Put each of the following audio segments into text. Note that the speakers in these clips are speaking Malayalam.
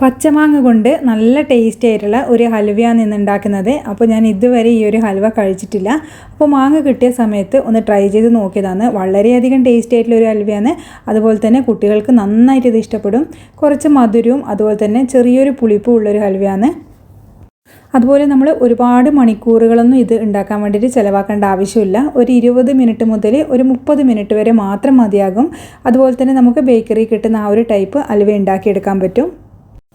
പച്ചമാങ്ങ കൊണ്ട് നല്ല ടേസ്റ്റി ആയിട്ടുള്ള ഒരു ഹൽവയാണ് ഇന്ന് ഉണ്ടാക്കുന്നത്. അപ്പോൾ ഞാൻ ഇതുവരെ ഈ ഒരു ഹൽവ കഴിച്ചിട്ടില്ല. അപ്പോൾ മാങ്ങ കിട്ടിയ സമയത്ത് ഒന്ന് ട്രൈ ചെയ്ത് നോക്കിയതാണ്. വളരെയധികം ടേസ്റ്റി ആയിട്ടുള്ള ഒരു ഹൽവയാണ്. അതുപോലെ തന്നെ കുട്ടികൾക്ക് നന്നായിട്ട് ഇത് ഇഷ്ടപ്പെടും. കുറച്ച് മധുരവും അതുപോലെ തന്നെ ചെറിയൊരു പുളിപ്പും ഉള്ളൊരു ഹൽവയാണ്. അതുപോലെ നമ്മൾ ഒരുപാട് മണിക്കൂറുകളൊന്നും ഇത് ഉണ്ടാക്കാൻ വേണ്ടിയിട്ട് ചിലവാക്കേണ്ട ആവശ്യമില്ല. ഒരു 20 മിനിറ്റ് മുതൽ ഒരു 30 മിനിറ്റ് വരെ മാത്രം മതിയാകും. അതുപോലെ തന്നെ നമുക്ക് ബേക്കറി കിട്ടുന്ന ആ ഒരു ടൈപ്പ് ഹൽവ ഉണ്ടാക്കിയെടുക്കാൻ പറ്റും.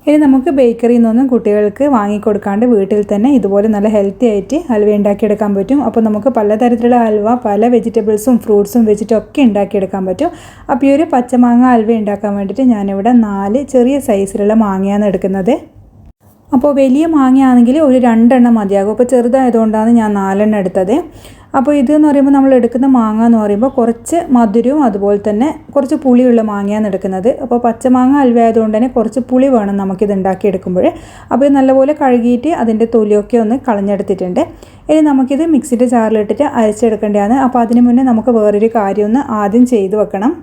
ഇനി നമുക്ക് ബേക്കറിയിൽ നിന്നൊന്നും കുട്ടികൾക്ക് വാങ്ങിക്കൊടുക്കാണ്ട് വീട്ടിൽ തന്നെ ഇതുപോലെ നല്ല ഹെൽത്തി ആയിട്ട് ഹൽവ ഉണ്ടാക്കിയെടുക്കാൻ പറ്റും. അപ്പോൾ നമുക്ക് പലതരത്തിലുള്ള ഹൽവ പല വെജിറ്റബിൾസും ഫ്രൂട്ട്സും വെച്ചിട്ടും ഒക്കെ ഉണ്ടാക്കിയെടുക്കാൻ പറ്റും. അപ്പോൾ ഈ ഒരു പച്ചമാങ്ങ ഹൽവ ഉണ്ടാക്കാൻ വേണ്ടിയിട്ട് ഞാനിവിടെ 4 ചെറിയ സൈസിലുള്ള മാങ്ങയാണ് എടുക്കുന്നത്. അപ്പോൾ വലിയ മാങ്ങയാണെങ്കിൽ ഒരു 2 എണ്ണം മതിയാകും. അപ്പോൾ ചെറുതായതുകൊണ്ടാണ് ഞാൻ 4 എണ്ണം എടുത്തത്. അപ്പോൾ ഇതെന്ന് പറയുമ്പോൾ നമ്മൾ എടുക്കുന്ന മാങ്ങ എന്ന് പറയുമ്പോൾ കുറച്ച് മധുരവും അതുപോലെ തന്നെ കുറച്ച് പുളിയുള്ള മാങ്ങയാണ് എടുക്കുന്നത്. അപ്പോൾ പച്ചമാങ്ങ ഹൽവ ആയതുകൊണ്ട് തന്നെ കുറച്ച് പുളി വേണം നമുക്കിത് ഉണ്ടാക്കിയെടുക്കുമ്പോൾ. അപ്പോൾ ഇത് നല്ലപോലെ കഴുകിയിട്ട് അതിൻ്റെ തൊലിയൊക്കെ ഒന്ന് കളഞ്ഞെടുത്തിട്ടുണ്ട്. ഇനി നമുക്കിത് മിക്സിയുടെ ജാറിലിട്ടിട്ട് അരച്ചെടുക്കേണ്ടതാണ്. അപ്പോൾ അതിന് മുന്നേ നമുക്ക് വേറൊരു കാര്യം ഒന്ന് ആദ്യം ചെയ്ത് വെക്കണം.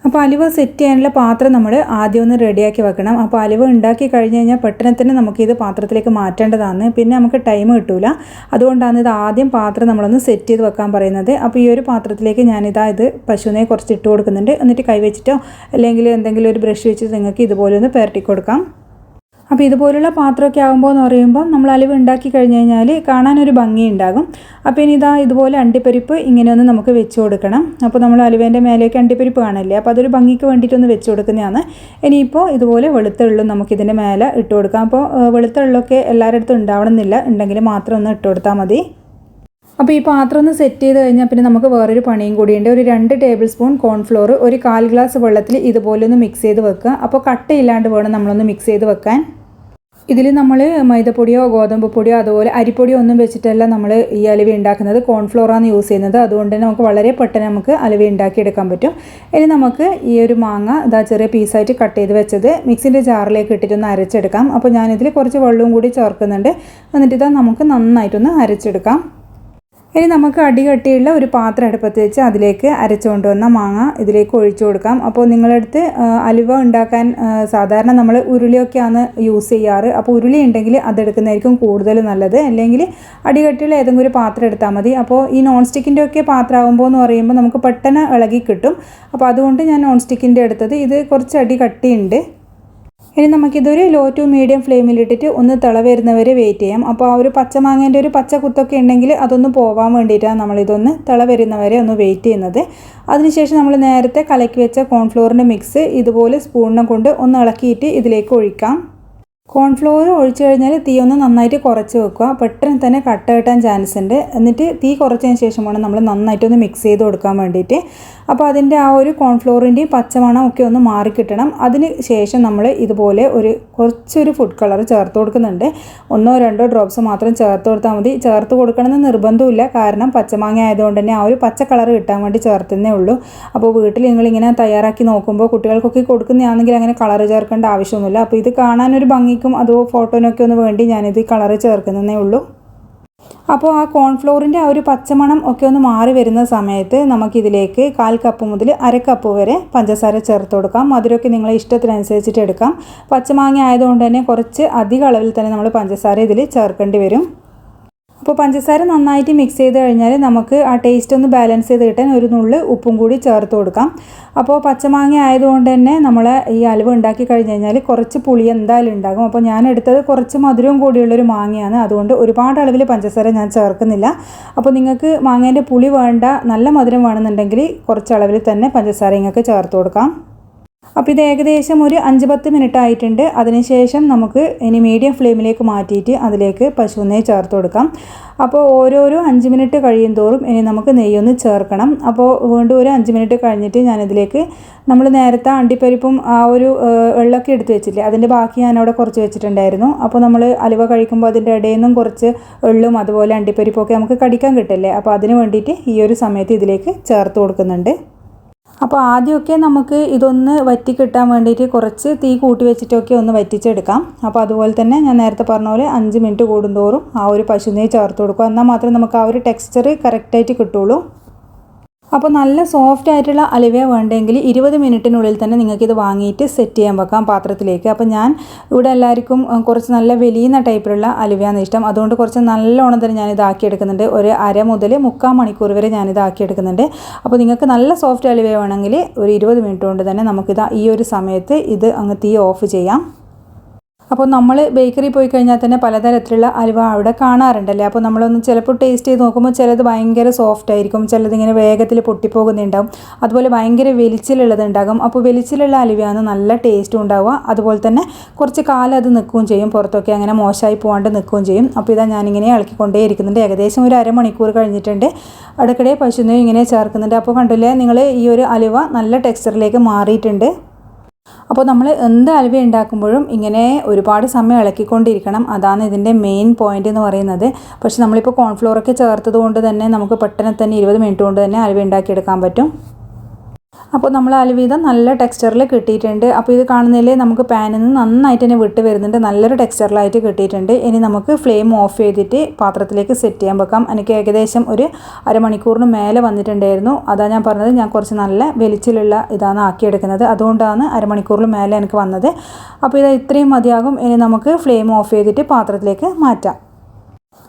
അപ്പോൾ അലുവ സെറ്റ് ചെയ്യാനുള്ള പാത്രം നമ്മൾ ആദ്യം ഒന്ന് റെഡിയാക്കി വെക്കണം. അപ്പോൾ അലുവ ഉണ്ടാക്കി കഴിഞ്ഞ് കഴിഞ്ഞാൽ പെട്ടെന്ന് തന്നെ നമുക്കിത് പാത്രത്തിലേക്ക് മാറ്റേണ്ടതാണ്. പിന്നെ നമുക്ക് ടൈം കിട്ടില്ല. അതുകൊണ്ടാണ് ഇത് ആദ്യം പാത്രം നമ്മളൊന്ന് സെറ്റ് ചെയ്ത് വെക്കാൻ പറയുന്നത്. അപ്പോൾ ഈ ഒരു പാത്രത്തിലേക്ക് ഇത് പശുവിനെ കുറച്ച് ഇട്ട് കൊടുക്കുന്നുണ്ട്. എന്നിട്ട് കൈവച്ചിട്ടോ അല്ലെങ്കിൽ എന്തെങ്കിലും ഒരു ബ്രഷ് വെച്ചിട്ട് നിങ്ങൾക്ക് ഇതുപോലെ ഒന്ന് പുരട്ടി കൊടുക്കാം. അപ്പോൾ ഇതുപോലുള്ള പാത്രമൊക്കെ ആകുമ്പോൾ എന്ന് പറയുമ്പോൾ നമ്മൾ അലുവ ഉണ്ടാക്കി കഴിഞ്ഞ് കഴിഞ്ഞാൽ കാണാനൊരു ഭംഗി ഉണ്ടാകും. അപ്പോൾ ഇനി ഇതുപോലെ അണ്ടിപ്പരിപ്പ് ഇങ്ങനെയൊന്ന് നമുക്ക് വെച്ച് കൊടുക്കണം. അപ്പോൾ നമ്മൾ അലുവേൻ്റെ മേലേക്ക് അണ്ടിപ്പരിപ്പ് കാണില്ലേ, അപ്പോൾ അതൊരു ഭംഗിക്ക് വേണ്ടിയിട്ടൊന്ന് വെച്ച് കൊടുക്കുന്നതാണ്. ഇനിയിപ്പോൾ ഇതുപോലെ വെളുത്ത എള്ളും നമുക്കിതിൻ്റെ മേലെ ഇട്ട് കൊടുക്കാം. അപ്പോൾ വെളുത്ത എള്ളൊക്കെ എല്ലാവരുടെ അടുത്തും ഉണ്ടാവണമെന്നില്ല, ഉണ്ടെങ്കിൽ മാത്രം ഒന്ന് ഇട്ട് കൊടുത്താൽ മതി. അപ്പോൾ ഈ പാത്രം ഒന്ന് സെറ്റ് ചെയ്ത് കഴിഞ്ഞാൽ പിന്നെ നമുക്ക് വേറൊരു പണിയും കൂടിയുണ്ട്. ഒരു 2 ടേബിൾ സ്പൂൺ കോൺഫ്ലോർ ഒരു 1/4 ഗ്ലാസ് വെള്ളത്തിൽ ഇതുപോലെ ഒന്ന് മിക്സ് ചെയ്ത് വെക്കുക. അപ്പോൾ കട്ടയില്ലാണ്ട് വേണം നമ്മളൊന്ന് മിക്സ് ചെയ്ത് വെക്കാൻ. ഇതിൽ നമ്മൾ മൈദപ്പൊടിയോ ഗോതമ്പ് പൊടിയോ അതുപോലെ അരിപ്പൊടിയോ ഒന്നും വെച്ചിട്ടല്ല നമ്മൾ ഈ അലുവ ഉണ്ടാക്കുന്നത്. കോൺഫ്ലോറാണ് യൂസ് ചെയ്യുന്നത്. അതുകൊണ്ട് തന്നെ നമുക്ക് വളരെ പെട്ടെന്ന് നമുക്ക് അലുവ ഉണ്ടാക്കിയെടുക്കാൻ പറ്റും. ഇനി നമുക്ക് ഈ ഒരു മാങ്ങ ചെറിയ പീസായിട്ട് കട്ട് ചെയ്ത് വെച്ചത് മിക്സിൻ്റെ ജാറിലേക്ക് ഇട്ടിട്ടൊന്ന് അരച്ചെടുക്കാം. അപ്പോൾ ഞാനിതിൽ കുറച്ച് വെള്ളവും കൂടി ചേർക്കുന്നുണ്ട്. എന്നിട്ട് നമുക്ക് നന്നായിട്ടൊന്ന് അരച്ചെടുക്കാം. ഇനി നമുക്ക് അടികട്ടിയുള്ള ഒരു പാത്രം അടുപ്പത്ത് വെച്ച് അതിലേക്ക് അരച്ചുകൊണ്ട് വന്ന മാങ്ങ ഇതിലേക്ക് ഒഴിച്ചു കൊടുക്കാം. അപ്പോൾ നിങ്ങളടുത്ത് അലുവ ഉണ്ടാക്കാൻ സാധാരണ നമ്മൾ ഉരുളിയൊക്കെയാണ് യൂസ് ചെയ്യാറ്. അപ്പോൾ ഉരുളി ഉണ്ടെങ്കിൽ അതെടുക്കുന്നതായിരിക്കും കൂടുതൽ നല്ലത്. അല്ലെങ്കിൽ അടികട്ടിയുള്ള ഏതെങ്കിലും ഒരു പാത്രം എടുത്താൽ മതി. അപ്പോൾ ഈ നോൺ സ്റ്റിക്കിൻ്റെ ഒക്കെ പാത്രമാകുമ്പോൾ എന്ന് പറയുമ്പോൾ നമുക്ക് പെട്ടെന്ന് ഇളകി കിട്ടും. അപ്പോൾ അതുകൊണ്ട് ഞാൻ നോൺ സ്റ്റിക്കിൻ്റെ എടുത്തത്. ഇത് കുറച്ച് അടി കട്ടിയുണ്ട്. ഇനി നമുക്കിതൊരു ലോ ടു മീഡിയം ഫ്ലെയിമിലിട്ടിട്ട് ഒന്ന് തിള വരുന്നവരെ വെയിറ്റ് ചെയ്യാം. അപ്പോൾ ആ ഒരു പച്ചമാങ്ങേൻ്റെ ഒരു പച്ച കുത്തൊക്കെ ഉണ്ടെങ്കിൽ അതൊന്ന് പോകാൻ വേണ്ടിയിട്ടാണ് നമ്മളിതൊന്ന് തിള വരുന്നവരെ ഒന്ന് വെയിറ്റ് ചെയ്യുന്നത്. അതിനുശേഷം നമ്മൾ നേരത്തെ കലക്കി വെച്ച കോൺഫ്ലോറിൻ്റെ മിക്സ് ഇതുപോലെ സ്പൂണിനെ കൊണ്ട് ഒന്ന് ഇളക്കിയിട്ട് ഇതിലേക്ക് ഒഴിക്കാം. കോൺഫ്ലോർ ഒഴിച്ചു കഴിഞ്ഞാൽ തീ ഒന്ന് നന്നായിട്ട് കുറച്ച് വെക്കുക. പെട്ടെന്ന് തന്നെ കട്ട കിട്ടാൻ ചാൻസ് ഉണ്ട്. എന്നിട്ട് തീ കുറച്ചതിന് ശേഷം വേണം നമ്മൾ നന്നായിട്ടൊന്ന് മിക്സ് ചെയ്ത് കൊടുക്കാൻ വേണ്ടിയിട്ട്. അപ്പോൾ അതിൻ്റെ ആ ഒരു കോൺഫ്ലോറിൻ്റെയും പച്ചമണം ഒക്കെ ഒന്ന് മാറിക്കിട്ടണം. അതിന് ശേഷം നമ്മൾ ഇതുപോലെ കുറച്ചൊരു ഫുഡ് കളർ ചേർത്ത് കൊടുക്കുന്നുണ്ട്. 1-2 ഡ്രോപ്സ് മാത്രം ചേർത്ത് കൊടുത്താൽ മതി. ചേർത്ത് കൊടുക്കണമെന്ന് നിർബന്ധമില്ല. കാരണം പച്ചമാങ്ങ ആയതുകൊണ്ട് തന്നെ ആ ഒരു പച്ച കളർ കിട്ടാൻ വേണ്ടി ചേർത്തന്നേ ഉള്ളൂ. അപ്പോൾ വീട്ടിൽ നിങ്ങളിങ്ങനെ തയ്യാറാക്കി നോക്കുമ്പോൾ കുട്ടികൾക്കൊക്കെ കൊടുക്കുന്നതാണെങ്കിൽ അങ്ങനെ കളർ ചേർക്കേണ്ട ആവശ്യമൊന്നുമില്ല. അപ്പോൾ ഇത് കാണാനൊരു ഭംഗി അതോ ഫോട്ടോനൊക്കെ ഒന്ന് വേണ്ടി ഞാനിത് കളറ് ചേർക്കുന്നതേ ഉള്ളൂ. അപ്പോൾ ആ കോൺഫ്ലോറിൻ്റെ ആ ഒരു പച്ചമണം ഒക്കെ ഒന്ന് മാറി വരുന്ന സമയത്ത് നമുക്കിതിലേക്ക് 1/4 കപ്പ് മുതൽ 1/2 കപ്പ് വരെ പഞ്ചസാര ചേർത്ത് കൊടുക്കാം. മധുരമൊക്കെ നിങ്ങളെ ഇഷ്ടത്തിനനുസരിച്ചിട്ട് എടുക്കാം. പച്ചമാങ്ങ ആയതുകൊണ്ട് തന്നെ കുറച്ച് അധിക അളവിൽ തന്നെ നമ്മൾ പഞ്ചസാര ഇതിൽ ചേർക്കേണ്ടി വരും. അപ്പോൾ പഞ്ചസാര നന്നായിട്ട് മിക്സ് ചെയ്ത് കഴിഞ്ഞാൽ നമുക്ക് ആ ടേസ്റ്റ് ഒന്ന് ബാലൻസ് ചെയ്ത് കിട്ടാൻ ഒരു നുള്ള് ഉപ്പും കൂടി ചേർത്ത് കൊടുക്കാം. അപ്പോൾ പച്ചമാങ്ങ ആയതുകൊണ്ട് തന്നെ നമ്മൾ ഈ അലുവ ഉണ്ടാക്കി കഴിഞ്ഞ് കഴിഞ്ഞാൽ കുറച്ച് പുളി എന്തായാലും ഉണ്ടാകും. അപ്പോൾ ഞാൻ എടുത്തത് കുറച്ച് മധുരവും കൂടിയുള്ളൊരു മാങ്ങയാണ്. അതുകൊണ്ട് ഒരുപാട് അളവിൽ പഞ്ചസാര ഞാൻ ചേർക്കുന്നില്ല. അപ്പോൾ നിങ്ങൾക്ക് മാങ്ങേൻ്റെ പുളി വേണ്ട, നല്ല മധുരം വേണമെന്നുണ്ടെങ്കിൽ കുറച്ച് അളവിൽ തന്നെ പഞ്ചസാര നിങ്ങൾക്ക് ചേർത്ത് കൊടുക്കാം. അപ്പോൾ ഇത് ഏകദേശം ഒരു 5-10 മിനിറ്റ് ആയിട്ടുണ്ട്. അതിനുശേഷം നമുക്ക് ഇനി മീഡിയം ഫ്ലെയിമിലേക്ക് മാറ്റിയിട്ട് അതിലേക്ക് പശുനെയ്യ് ചേർത്ത് കൊടുക്കാം. അപ്പോൾ ഓരോരോ 5 മിനിറ്റ് കഴിയും തോറും ഇനി നമുക്ക് നെയ്യൊന്ന് ചേർക്കണം. അപ്പോൾ വീണ്ടും ഒരു 5 മിനിറ്റ് കഴിഞ്ഞിട്ട് ഞാനിതിലേക്ക് നമ്മൾ നേരത്തെ അണ്ടിപ്പരിപ്പും ആ ഒരു എള്ളൊക്കെ എടുത്ത് വെച്ചില്ലേ, അതിൻ്റെ ബാക്കി ഞാനവിടെ കുറച്ച് വെച്ചിട്ടുണ്ടായിരുന്നു. അപ്പോൾ നമ്മൾ അലുവ കഴിക്കുമ്പോൾ അതിൻ്റെ ഇടയിൽ നിന്നും കുറച്ച് എള്ളും അതുപോലെ അണ്ടിപ്പരിപ്പൊക്കെ നമുക്ക് കടിക്കാൻ കിട്ടില്ലേ. അപ്പോൾ അതിന് വേണ്ടിയിട്ട് ഈ ഒരു സമയത്ത് ഇതിലേക്ക് ചേർത്ത് കൊടുക്കുന്നുണ്ട്. അപ്പോൾ ആദ്യമൊക്കെ നമുക്ക് ഇതൊന്ന് വറ്റി കിട്ടാൻ വേണ്ടിയിട്ട് കുറച്ച് തീ കൂട്ടി വെച്ചിട്ടൊക്കെ ഒന്ന് വറ്റിച്ചെടുക്കാം. അപ്പോൾ അതുപോലെ തന്നെ ഞാൻ നേരത്തെ പറഞ്ഞ പോലെ 5 മിനിറ്റ് കൂടുന്തോറും ആ ഒരു പശുനെയ്യ് ചേർത്ത് കൊടുക്കുക. എന്നാൽ മാത്രമേ നമുക്ക് ആ ഒരു ടെക്സ്ചർ കറക്റ്റായിട്ട് കിട്ടുള്ളൂ. അപ്പോൾ നല്ല സോഫ്റ്റ് ആയിട്ടുള്ള അലുവ വേണ്ടെങ്കിൽ 20 മിനിറ്റിനുള്ളിൽ തന്നെ നിങ്ങൾക്കിത് വാങ്ങിയിട്ട് സെറ്റ് ചെയ്യാൻ വെക്കാം പാത്രത്തിലേക്ക്. അപ്പോൾ ഞാൻ ഇവിടെ എല്ലാവർക്കും കുറച്ച് നല്ല വലിയ ടൈപ്പിലുള്ള അലുവയാണ് ഇഷ്ടം. അതുകൊണ്ട് കുറച്ച് നല്ലോണം തന്നെ ഞാൻ ഇതാക്കിയെടുക്കുന്നുണ്ട്. ഒരു അര മുതൽ 3/4 മണിക്കൂർ വരെ ഞാൻ ഇതാക്കിയെടുക്കുന്നുണ്ട്. അപ്പോൾ നിങ്ങൾക്ക് നല്ല സോഫ്റ്റ് അലുവ വേണമെങ്കിൽ ഒരു 20 മിനിറ്റ് കൊണ്ട് തന്നെ നമുക്കിത് ഈ ഒരു സമയത്ത് ഇത് അങ്ങ് തീ ഓഫ് ചെയ്യാം. അപ്പോൾ നമ്മൾ ബേക്കറി പോയി കഴിഞ്ഞാൽ തന്നെ പലതരത്തിലുള്ള അലുവ അവിടെ കാണാറുണ്ടല്ലേ. അപ്പോൾ നമ്മളൊന്ന് ചിലപ്പോൾ ടേസ്റ്റ് ചെയ്ത് നോക്കുമ്പോൾ ചിലത് ഭയങ്കര സോഫ്റ്റ് ആയിരിക്കും, ചിലതിങ്ങനെ വേഗത്തിൽ പൊട്ടിപ്പോകുന്നുണ്ടാവും, അതുപോലെ ഭയങ്കര വെലിച്ചിലുള്ളതുണ്ടാകും. അപ്പോൾ വെലിച്ചിലുള്ള അലുവയാണ് നല്ല ടേസ്റ്റും ഉണ്ടാവുക, അതുപോലെ തന്നെ കുറച്ച് കാലം അത് നിൽക്കുകയും ചെയ്യും, പുറത്തൊക്കെ അങ്ങനെ മോശമായി പോകാണ്ട് നിൽക്കുകയും ചെയ്യും. അപ്പോൾ ഇതാ ഞാനിങ്ങനെ ഇളക്കിക്കൊണ്ടേ ഇരിക്കുന്നുണ്ട്. ഏകദേശം ഒരു അരമണിക്കൂർ കഴിഞ്ഞിട്ടുണ്ട്. ഇടയ്ക്കിടെ പശുനെയ്യ് ഇങ്ങനെ ചേർക്കുന്നുണ്ട്. അപ്പോൾ കണ്ടില്ലേ നിങ്ങൾ, ഈ ഒരു അലുവ നല്ല ടെക്സ്ചറിലേക്ക് മാറിയിട്ടുണ്ട്. അപ്പോൾ നമ്മൾ എന്ത് അലുവ ഉണ്ടാക്കുമ്പോഴും ഇങ്ങനെ ഒരുപാട് സമയം ഇളക്കിക്കൊണ്ടിരിക്കണം. അതാണ് ഇതിൻ്റെ മെയിൻ പോയിൻ്റ് എന്ന് പറയുന്നത്. പക്ഷേ നമ്മളിപ്പോൾ കോൺഫ്ലോറൊക്കെ ചേർത്തത് കൊണ്ട് തന്നെ നമുക്ക് പെട്ടെന്ന് തന്നെ 20 മിനിറ്റ് കൊണ്ട് തന്നെ അലുവ ഉണ്ടാക്കിയെടുക്കാൻ പറ്റും. അപ്പോൾ നമ്മൾ അലുവ നല്ല ടെക്സ്ചറിൽ കിട്ടിയിട്ടുണ്ട്. അപ്പോൾ ഇത് കാണുന്നതിൽ നമുക്ക് പാനിൽ നിന്ന് നന്നായിട്ട് തന്നെ വിട്ട് വരുന്നുണ്ട്, നല്ലൊരു ടെക്സ്ചറിലായിട്ട് കിട്ടിയിട്ടുണ്ട്. ഇനി നമുക്ക് ഫ്ലെയിം ഓഫ് ചെയ്തിട്ട് പാത്രത്തിലേക്ക് സെറ്റ് ചെയ്യാൻ വെക്കാം. എനിക്ക് ഏകദേശം ഒരു അരമണിക്കൂറിന് മേലെ വന്നിട്ടുണ്ടായിരുന്നു. അതാണ് ഞാൻ പറഞ്ഞത്, ഞാൻ കുറച്ച് നല്ല വെലിച്ചിലുള്ള ഇതാണ് ആക്കിയെടുക്കുന്നത്, അതുകൊണ്ടാണ് അരമണിക്കൂറിന് മേലെ എനിക്ക് വന്നത്. അപ്പോൾ ഇത് ഇത്രയും മതിയാകും. ഇനി നമുക്ക് ഫ്ലെയിം ഓഫ് ചെയ്തിട്ട് പാത്രത്തിലേക്ക് മാറ്റാം.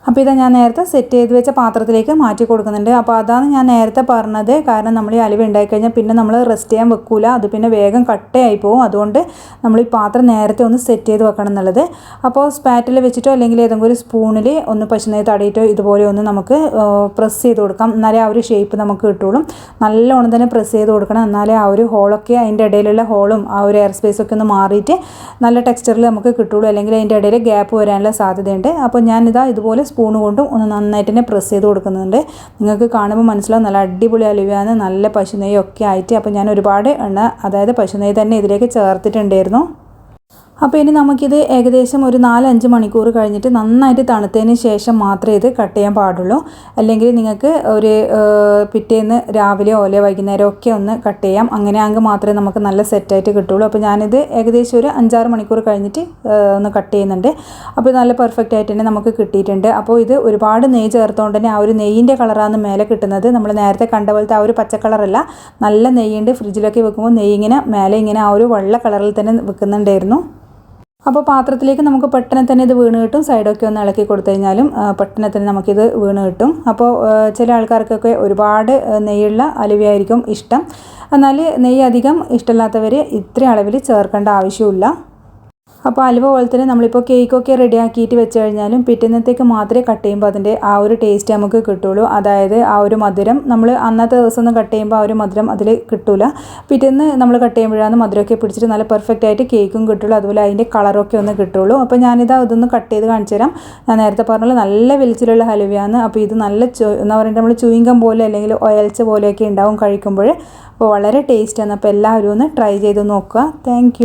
അപ്പോൾ ഇതാ ഞാൻ നേരത്തെ സെറ്റ് ചെയ്ത് വെച്ച പാത്രത്തിലേക്ക് മാറ്റി കൊടുക്കുന്നുണ്ട്. അപ്പോൾ അതാണ് ഞാൻ നേരത്തെ പറഞ്ഞത്, കാരണം നമ്മൾ ഈ അലുവ ഉണ്ടായിക്കഴിഞ്ഞാൽ പിന്നെ നമ്മൾ റെസ്റ്റ് ചെയ്യാൻ വെക്കൂല, അത് പിന്നെ വേഗം കട്ടയായി പോകും. അതുകൊണ്ട് നമ്മൾ ഈ പാത്രം നേരത്തെ ഒന്ന് സെറ്റ് ചെയ്ത് വെക്കണം എന്നുള്ളത്. അപ്പോൾ സ്പാറ്റിൽ വെച്ചിട്ടോ അല്ലെങ്കിൽ ഏതെങ്കിലും ഒരു സ്പൂണിൽ ഒന്ന് പശുനെയ്യ് തടയിട്ടോ ഇതുപോലെ ഒന്ന് നമുക്ക് പ്രസ് ചെയ്ത് കൊടുക്കാം. എന്നാലേ ആ ഒരു ഷേപ്പ് നമുക്ക് കിട്ടുള്ളൂ. നല്ലോണം തന്നെ പ്രസ് ചെയ്ത് കൊടുക്കണം, എന്നാലേ ആ ഒരു ഹോളൊക്കെ, അതിൻ്റെ ഇടയിലുള്ള ഹോളും ആ ഒരു എയർ സ്പേസൊക്കെ ഒന്ന് മാറിയിട്ട് നല്ല ടെക്സ്ചറിൽ നമുക്ക് കിട്ടുള്ളൂ, അല്ലെങ്കിൽ അതിൻ്റെ ഇടയിൽ ഗ്യാപ്പ് വരാനുള്ള സാധ്യതയുണ്ട്. അപ്പോൾ ഞാനിതാ ഇതുപോലെ സ്പൂൺ കൊണ്ടും ഒന്ന് നന്നായിട്ട് തന്നെ പ്രസ് ചെയ്ത് കൊടുക്കുന്നുണ്ട്. നിങ്ങൾക്ക് കാണുമ്പോൾ മനസ്സിലാവും നല്ല അടിപൊളി അലുവയാണ്, നല്ല പശുനെയ്യൊക്കെ ആയിട്ട്. അപ്പോൾ ഞാൻ ഒരുപാട് എണ്ണ, അതായത് പശുനെയ്യ് തന്നെ ഇതിലേക്ക് ചേർത്തിട്ടുണ്ടായിരുന്നു. അപ്പോൾ ഇനി നമുക്കിത് ഏകദേശം ഒരു 4-5 മണിക്കൂർ കഴിഞ്ഞിട്ട് നന്നായിട്ട് തണുത്തതിന് ശേഷം മാത്രമേ ഇത് കട്ട് ചെയ്യാൻ പാടുള്ളൂ. അല്ലെങ്കിൽ നിങ്ങൾക്ക് ഒരു പിറ്റേന്ന് രാവിലെയോ അല്ലെങ്കിൽ വൈകുന്നേരം ഒക്കെ ഒന്ന് കട്ട് ചെയ്യാം. അങ്ങനെ ആണെങ്കിൽ മാത്രമേ നമുക്ക് നല്ല സെറ്റായിട്ട് കിട്ടുള്ളൂ. അപ്പോൾ ഞാനിത് ഏകദേശം ഒരു 5-6 മണിക്കൂർ കഴിഞ്ഞിട്ട് ഒന്ന് കട്ട് ചെയ്യുന്നുണ്ട്. അപ്പോൾ നല്ല പെർഫെക്റ്റ് ആയിട്ട് തന്നെ നമുക്ക് കിട്ടിയിട്ടുണ്ട്. അപ്പോൾ ഇത് ഒരുപാട് നെയ്യ് ചേർത്തുകൊണ്ട് തന്നെ ആ ഒരു നെയ്യിൻ്റെ കളറാണ് മേലെ കിട്ടുന്നത്. നമ്മൾ നേരത്തെ കണ്ട പോലത്തെ ആ ഒരു പച്ച കളറല്ല, നല്ല നെയ്യുണ്ട്. ഫ്രിഡ്ജിലൊക്കെ വെക്കുമ്പോൾ നെയ്യ് ഇങ്ങനെ മേലെ ഇങ്ങനെ ആ ഒരു വെള്ള കളറിൽ തന്നെ വെക്കുന്നുണ്ടായിരുന്നു. അപ്പോൾ പാത്രത്തിലേക്ക് നമുക്ക് പെട്ടെന്ന് തന്നെ ഇത് വീണ് കിട്ടും. സൈഡൊക്കെ ഒന്ന് ഇളക്കി കൊടുത്തു കഴിഞ്ഞാലും പെട്ടെന്ന് തന്നെ നമുക്കിത് വീണ് കിട്ടും. അപ്പോൾ ചില ആൾക്കാർക്കൊക്കെ ഒരുപാട് നെയ്യുള്ള അലുവയായിരിക്കും ഇഷ്ടം. എന്നാൽ നെയ്യ് അധികം ഇഷ്ടമില്ലാത്തവർ ഇത്ര അളവിൽ ചേർക്കേണ്ട ആവശ്യമില്ല. അപ്പോൾ അലുവ പോലെ തന്നെ നമ്മളിപ്പോൾ കേക്കൊക്കെ റെഡിയാക്കിയിട്ട് വെച്ച് കഴിഞ്ഞാലും പിറ്റേന്നത്തേക്ക് മാത്രമേ കട്ട് ചെയ്യുമ്പോൾ അതിൻ്റെ ആ ഒരു ടേസ്റ്റ് നമുക്ക് കിട്ടുള്ളൂ. അതായത് ആ ഒരു മധുരം നമ്മൾ അന്നത്തെ ദിവസം ഒന്ന് കട്ട് ചെയ്യുമ്പോൾ ആ ഒരു മധുരം അതിൽ കിട്ടില്ല. പിറ്റേന്ന് നമ്മൾ കട്ട് ചെയ്യുമ്പോഴാണ് മധുരമൊക്കെ പിടിച്ചിട്ട് നല്ല പെർഫെക്റ്റ് ആയിട്ട് കേക്കും കിട്ടുള്ളൂ, അതുപോലെ അതിൻ്റെ കളറൊക്കെ ഒന്ന് കിട്ടുള്ളൂ. അപ്പോൾ ഞാനിത് ഇതൊന്ന് കട്ട് ചെയ്ത് കാണിച്ചു തരാം. ഞാൻ നേരത്തെ പറഞ്ഞാൽ നല്ല വെളിച്ചിലുള്ള ഹലുവയാണ്. അപ്പോൾ ഇത് നല്ല എന്താ പറയുക, നമ്മൾ ചൂയിങ്കം പോലെ അല്ലെങ്കിൽ ഒയൽച്ച പോലെയൊക്കെ ഉണ്ടാവും കഴിക്കുമ്പോൾ. അപ്പോൾ വളരെ ടേസ്റ്റാണ്. അപ്പോൾ എല്ലാവരും ഒന്ന് ട്രൈ ചെയ്ത് നോക്കുക. താങ്ക്